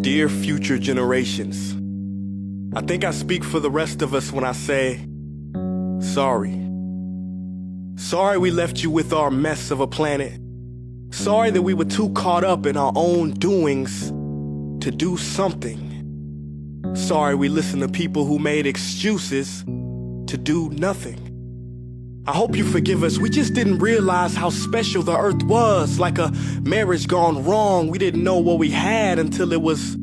Dear future generations, I think I speak for the rest of us when I say, sorry. Sorry we left you with our mess of a planet. Sorry that we were too caught up in our own doings to do something. Sorry we listened to people who made excuses to do nothing. I hope you forgive us. We just didn't realize how special the earth was. Like a marriage gone wrong, we didn't know what we had until it was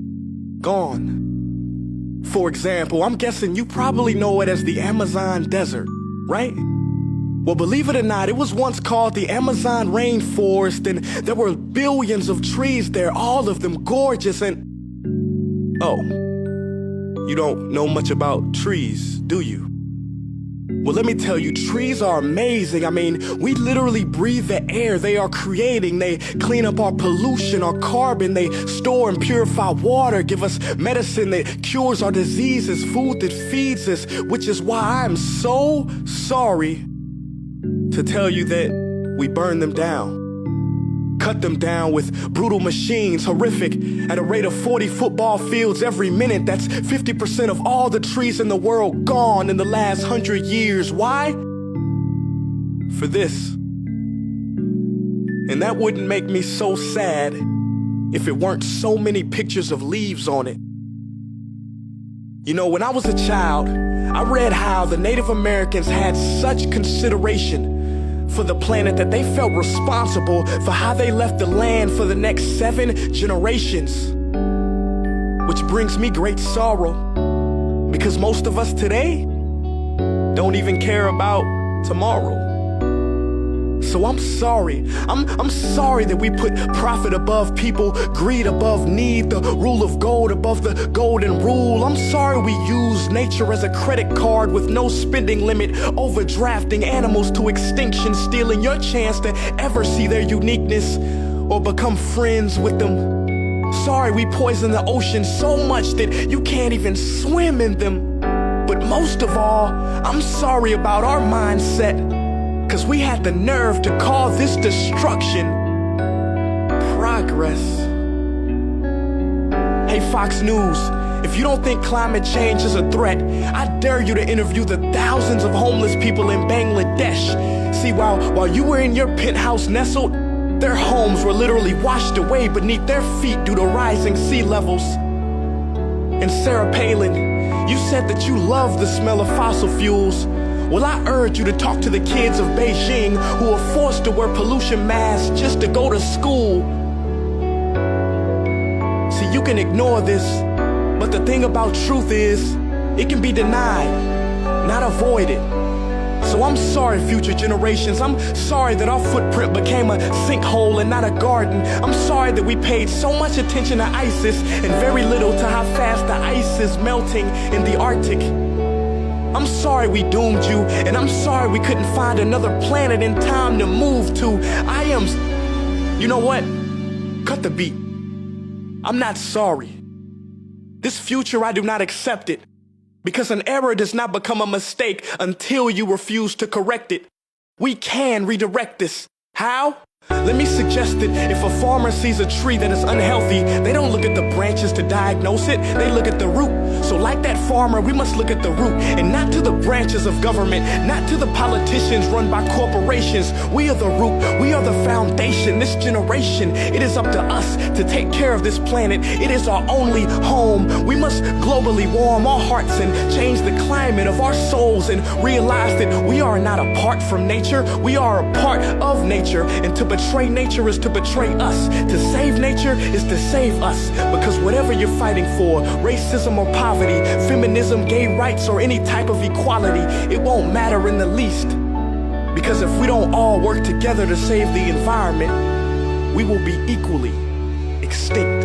gone. For example, I'm guessing you probably know it as the Amazon desert, right? Well, believe it or not, it was once called the Amazon rainforest, and there were billions of trees there, all of them gorgeous. And oh, you don't know much about trees, do you? Well, let me tell you, trees are amazing. I mean, we literally breathe the air they are creating. They clean up our pollution, our carbon. They store and purify water, give us medicine that cures our diseases, food that feeds us, which is why I'm so sorry to tell you that we burn them down. Cut them down with brutal machines, horrific, at a rate of 40 football fields every minute. That's 50% of all the trees in the world gone in the last 100 years. Why? For this. And that wouldn't make me so sad if it weren't so many pictures of leaves on it. You know, when I was a child, I read how the Native Americans had such consideration for the planet that they felt responsible for how they left the land for the next 7 generations. Which brings me great sorrow, because most of us today don't even care about tomorrow. So I'm sorry. I'm sorry that we put profit above people, greed above need, the rule of gold above the golden rule. I'm sorry we use nature as a credit card with no spending limit, overdrafting animals to extinction, stealing your chance to ever see their uniqueness or become friends with them. Sorry we poison the ocean so much that you can't even swim in them. But most of all, I'm sorry about our mindset, 'cause we had the nerve to call this destruction progress. Hey Fox News, if you don't think climate change is a threat, I dare you to interview the thousands of homeless people in Bangladesh. See, while you were in your penthouse nestled, their homes were literally washed away beneath their feet due to rising sea levels. And Sarah Palin, you said that you love the smell of fossil fuels. Well, I urge you to talk to the kids of Beijing who are forced to wear pollution masks just to go to school. See, you can ignore this, but the thing about truth is, it can be denied, not avoided. So I'm sorry, future generations. I'm sorry that our footprint became a sinkhole and not a garden. I'm sorry that we paid so much attention to ISIS and very little to how fast the ice is melting in the Arctic. I'm sorry we doomed you, and I'm sorry we couldn't find another planet in time to move to. You know what? Cut the beat. I'm not sorry. This future, I do not accept it, because an error does not become a mistake until you refuse to correct it. We can redirect this. How? Let me suggest that if a farmer sees a tree that is unhealthy, they don't look at the branches to diagnose it, they look at the root. So like that farmer, we must look at the root, and not to the branches of government, not to the politicians run by corporations. We are the root, we are the foundation. This generation, it is up to us to take care of this planet. It is our only home. We must globally warm our hearts and change the climate of our souls and realize that we are not apart from nature, we are a part of nature. And to betray nature is to betray us. To save nature is to save us. Because whatever you're fighting for, racism or poverty, feminism, gay rights, or any type of equality, it won't matter in the least. Because if we don't all work together to save the environment, we will be equally extinct.